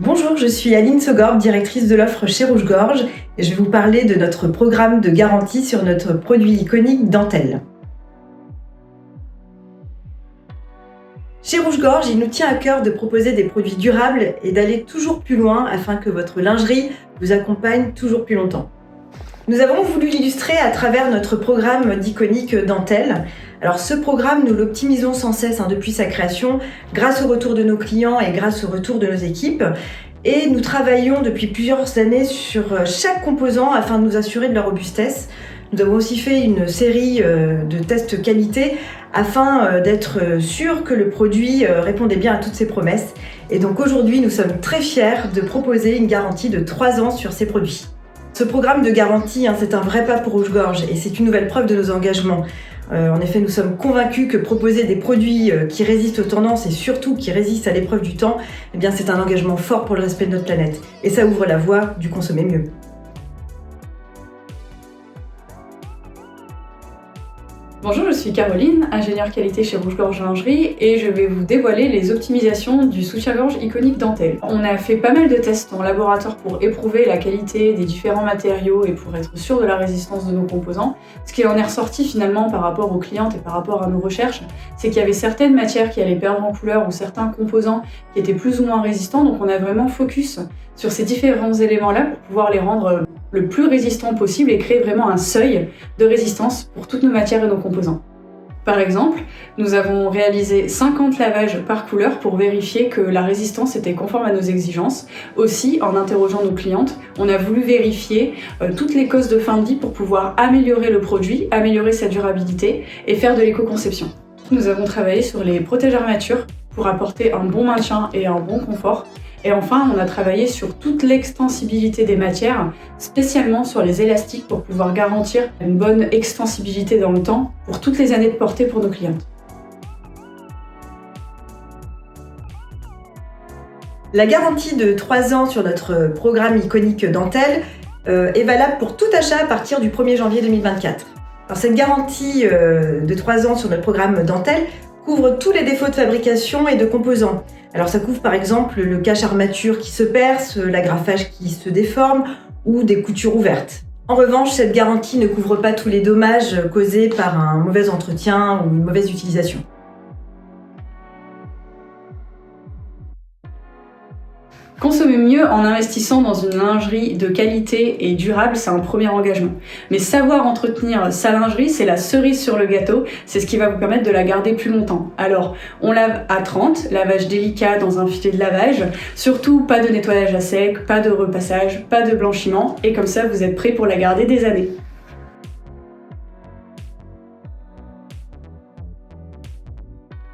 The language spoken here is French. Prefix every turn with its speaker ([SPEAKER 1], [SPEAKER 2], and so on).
[SPEAKER 1] Bonjour, je suis Aline Sogorb, directrice de l'offre chez Rouge Gorge et je vais vous parler de notre programme de garantie sur notre produit iconique Dentelle. Chez Rouge Gorge, il nous tient à cœur de proposer des produits durables et d'aller toujours plus loin afin que votre lingerie vous accompagne toujours plus longtemps. Nous avons voulu l'illustrer à travers notre programme d'iconique Dentelle. Alors ce programme, nous l'optimisons sans cesse depuis sa création, grâce au retour de nos clients et grâce au retour de nos équipes. Et nous travaillons depuis plusieurs années sur chaque composant afin de nous assurer de leur robustesse. Nous avons aussi fait une série de tests qualité afin d'être sûr que le produit répondait bien à toutes ses promesses. Et donc aujourd'hui, nous sommes très fiers de proposer une garantie de 3 ans sur ces produits. Ce programme de garantie, c'est un vrai pas pour Rouge Gorge et c'est une nouvelle preuve de nos engagements. En effet, nous sommes convaincus que proposer des produits qui résistent aux tendances et surtout qui résistent à l'épreuve du temps, c'est un engagement fort pour le respect de notre planète. Et ça ouvre la voie du consommer mieux.
[SPEAKER 2] Bonjour, je suis Caroline, ingénieure qualité chez Rouge Gorge Lingerie et je vais vous dévoiler les optimisations du soutien-gorge iconique Dentelle. On a fait pas mal de tests en laboratoire pour éprouver la qualité des différents matériaux et pour être sûr de la résistance de nos composants. Ce qui en est ressorti finalement par rapport aux clientes et par rapport à nos recherches, c'est qu'il y avait certaines matières qui allaient perdre en couleur ou certains composants qui étaient plus ou moins résistants, donc on a vraiment focus sur ces différents éléments-là pour pouvoir les rendre le plus résistant possible et créer vraiment un seuil de résistance pour toutes nos matières et nos composants. Par exemple, nous avons réalisé 50 lavages par couleur pour vérifier que la résistance était conforme à nos exigences. Aussi, en interrogeant nos clientes, on a voulu vérifier toutes les causes de fin de vie pour pouvoir améliorer le produit, améliorer sa durabilité et faire de l'éco-conception. Nous avons travaillé sur les protèges armatures pour apporter un bon maintien et un bon confort. Et enfin, on a travaillé sur toute l'extensibilité des matières, spécialement sur les élastiques pour pouvoir garantir une bonne extensibilité dans le temps pour toutes les années de portée pour nos clientes.
[SPEAKER 1] La garantie de 3 ans sur notre programme iconique Dentelle est valable pour tout achat à partir du 1er janvier 2024. Alors, cette garantie de 3 ans sur notre programme Dentelle couvre tous les défauts de fabrication et de composants. Alors ça couvre par exemple le cache armature qui se perce, l'agrafage qui se déforme ou des coutures ouvertes. En revanche, cette garantie ne couvre pas tous les dommages causés par un mauvais entretien ou une mauvaise utilisation.
[SPEAKER 2] Consommer mieux en investissant dans une lingerie de qualité et durable, c'est un premier engagement. Mais savoir entretenir sa lingerie, c'est la cerise sur le gâteau, c'est ce qui va vous permettre de la garder plus longtemps. Alors, on lave à 30, lavage délicat dans un filet de lavage, surtout pas de nettoyage à sec, pas de repassage, pas de blanchiment, et comme ça vous êtes prêt pour la garder des années.